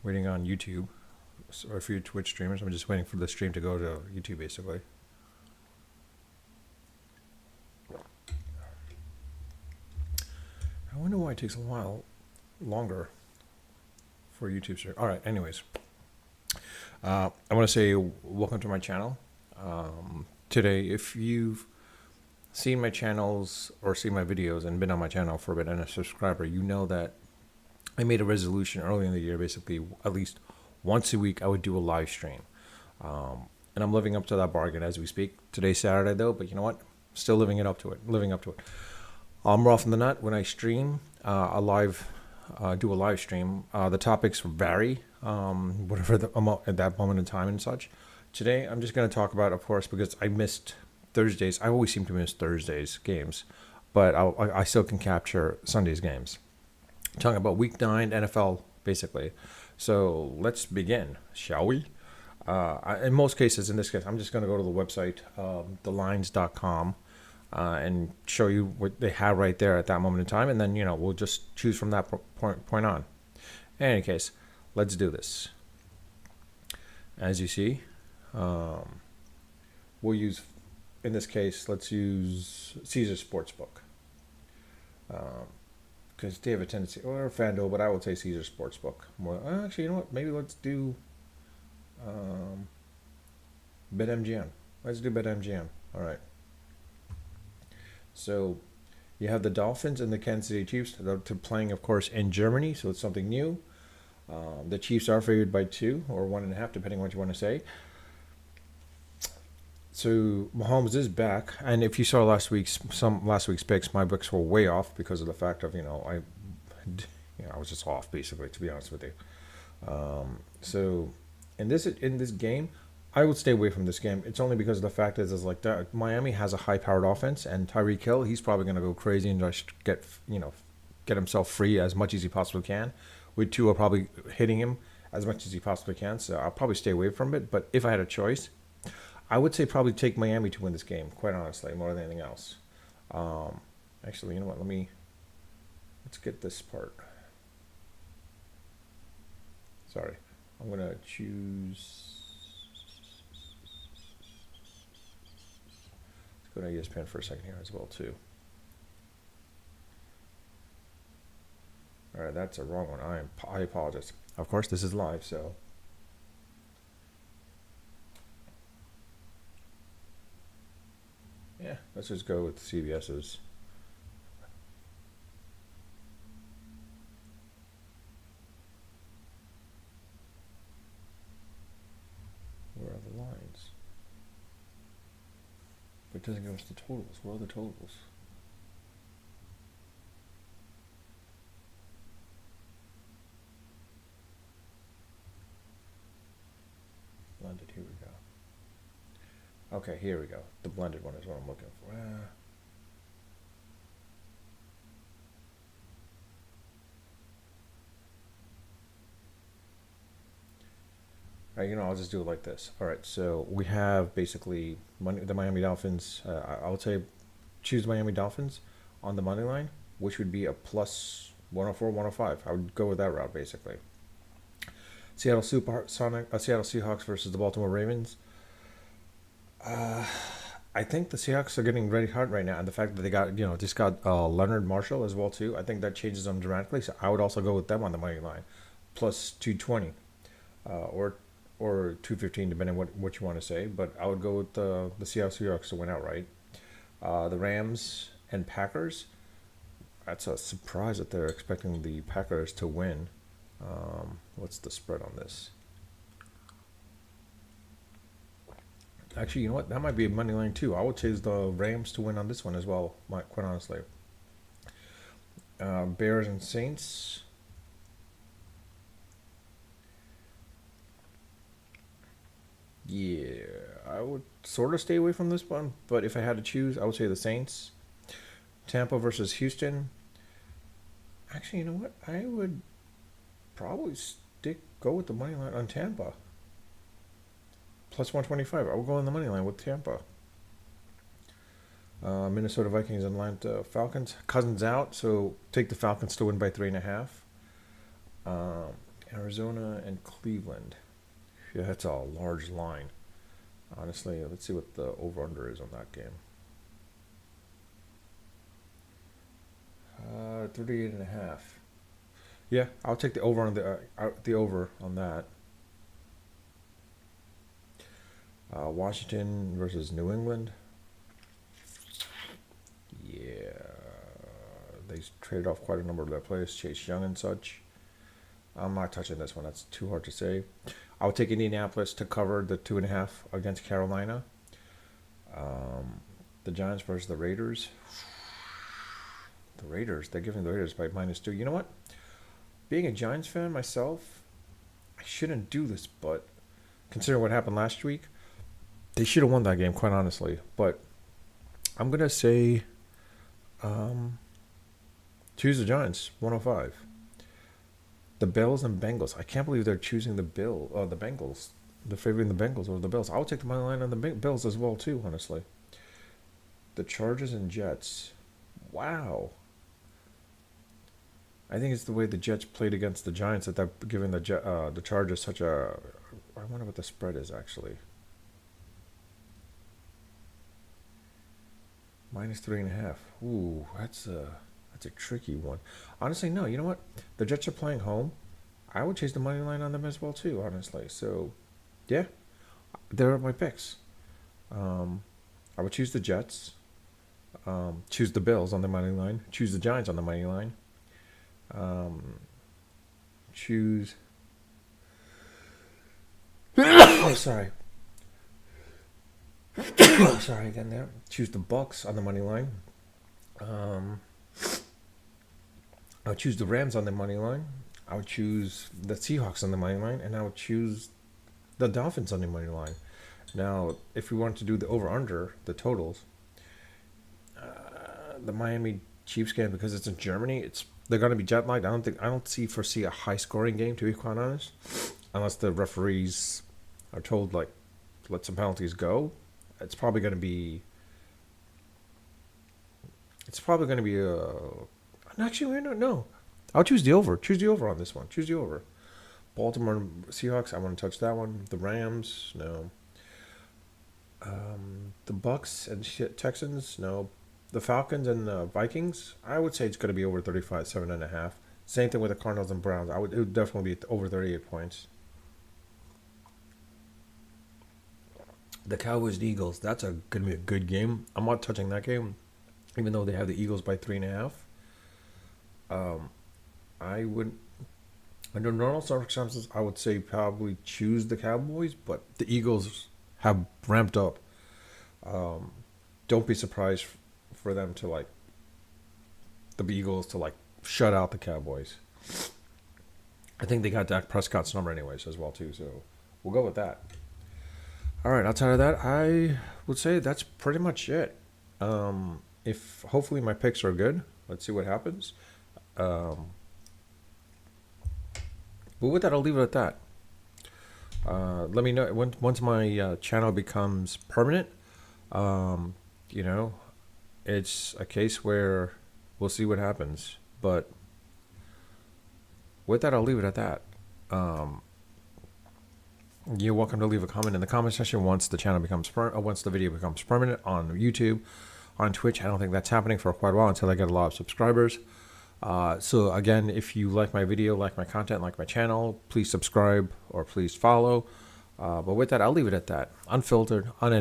waiting on YouTube. Or for you Twitch streamers, I'm just waiting for the stream to go to YouTube basically. I wonder why it takes a while longer for YouTube stream. All right, anyways. I want to say welcome to my channel. Today, if you've seen my channels or seen my videos and been on my channel for a bit and a subscriber, you know that I made a resolution early in the year, basically at least once a week I would do a live stream. And I'm living up to that bargain as we speak. Today's Saturday though, but you know what? Still living up to it. I'm raw from the nut when I stream do a live stream. The topics vary, whatever at that moment in time and such. Today, I'm just going to talk about, of course, because I missed Thursdays. I always seem to miss Thursdays games, but I still can capture Sunday's games. Talking about Week 9 NFL, basically. So let's begin, shall we? In most cases, in this case, I'm just going to go to the website, thelines.com. And show you what they have right there at that moment in time, and then we'll just choose from that point on. In any case, let's do this. As you see, we'll use, in this case, let's use Caesar Sportsbook, because they have a tendency, or FanDuel, but I would say Caesar Sportsbook. More, actually, you know what? Maybe let's do BetMGM. Let's do BetMGM. All right. So you have the Dolphins and the Kansas City Chiefs. They're playing, of course, in Germany, so it's something new. The Chiefs are favored by 2 or 1.5, depending on what you want to say. So Mahomes is back, and if you saw last week's picks, my picks were way off because of the fact of I was just off basically, to be honest with you. So in this game, I would stay away from this game. It's only because of the fact is like that Miami has a high-powered offense, and Tyreek Hill, he's probably going to go crazy and just get himself free as much as he possibly can. With Tua probably hitting him as much as he possibly can, so I'll probably stay away from it. But if I had a choice, I would say probably take Miami to win this game. Quite honestly, more than anything else. Actually, you know what? Let's get this part. Sorry, I'm gonna choose. Go to ESPN for a second here as well too. All right, that's a wrong one. I apologize. Of course, this is live, so. Yeah, let's just go with CBS's. Where are the lines? But it doesn't give us the totals. Where are the totals? Blended, here we go. Okay, here we go. The blended one is what I'm looking for. All right, I'll just do it like this. All right, so we have basically the Miami Dolphins. I would say choose Miami Dolphins on the money line, which would be a plus 104, 105. I would go with that route basically. Seattle Seahawks versus the Baltimore Ravens. I think the Seahawks are getting very hard right now, and the fact that they got Leonard Marshall as well too. I think that changes them dramatically. So I would also go with them on the money line, plus 220, or 215 depending on what you want to say. But I would go with the Seattle Seahawks to win outright. The Rams and Packers. That's a surprise that they're expecting the Packers to win. What's the spread on this? Actually, you know what? That might be a money line too. I would choose the Rams to win on this one as well, quite honestly. Bears and Saints. Yeah, I would sort of stay away from this one, but if I had to choose, I would say the Saints. Tampa versus Houston. Actually, you know what? I would probably go with the money line on Tampa. Plus 125. I will go on the money line with Tampa. Minnesota Vikings and Atlanta Falcons. Cousins out, so take the Falcons to win by 3.5. Arizona and Cleveland. Yeah, that's a large line. Honestly, let's see what the over/under is on that game. 38 and a half. Yeah, I'll take the over on that. Washington versus New England. Yeah, they traded off quite a number of their players, Chase Young and such. I'm not touching this one. That's too hard to say. I would take Indianapolis to cover the 2.5 against Carolina. The Giants versus the Raiders. The Raiders. They're giving the Raiders by -2. You know what? Being a Giants fan myself, I shouldn't do this, but considering what happened last week, they should have won that game, quite honestly. But I'm gonna say, choose the Giants, 105. The Bills and Bengals. I can't believe they're choosing the Bengals. They're favoring the Bengals over the Bills. I would take the money line on the Bills as well too, honestly. The Chargers and Jets. Wow. I think it's the way the Jets played against the Giants that they're giving the Chargers such a. I wonder what the spread is actually. -3.5. Ooh, that's a tricky one. Honestly, no. You know what? The Jets are playing home. I would chase the money line on them as well too. Honestly, so yeah, there are my picks. I would choose the Jets. Choose the Bills on the money line. Choose the Giants on the money line. Choose. Oh, sorry. Sorry again there. Choose the Bucks on the money line. I would choose the Rams on the money line. I would choose the Seahawks on the money line, and I would choose the Dolphins on the money line. Now, if we want to do the over/under, the totals, the Miami Chiefs game, because it's in Germany, they're going to be jet lagged. I don't foresee a high scoring game, to be quite honest, unless the referees are told like let some penalties go. It's probably going to be. It's probably going to be actually, no. I'll choose the over. Choose the over on this one. Choose the over. Baltimore Seahawks. I want to touch that one. The Rams. No. The Bucks and Texans. No. The Falcons and the Vikings. I would say it's going to be over 37.5. Same thing with the Cardinals and Browns. It would definitely be over 38 points. The Cowboys and Eagles. That's going to be a good game. I'm not touching that game, even though they have the Eagles by 3.5. I would, under normal circumstances, I would say probably choose the Cowboys, but the Eagles have ramped up. Don't be surprised for them to the Eagles to shut out the Cowboys. I think they got Dak Prescott's number anyways as well too, so we'll go with that. All right, outside of that, I would say that's pretty much it. If hopefully my picks are good, let's see what happens. But with that, I'll leave it at that. Let me know once my channel becomes permanent. It's a case where we'll see what happens. But with that, I'll leave it at that. You're welcome to leave a comment in the comment section once the channel becomes once the video becomes permanent on YouTube, on Twitch. I don't think that's happening for quite a while until I get a lot of subscribers. So again, if you like my video, like my content, like my channel, please subscribe or please follow. But with that, I'll leave it at that. Unfiltered, unedited.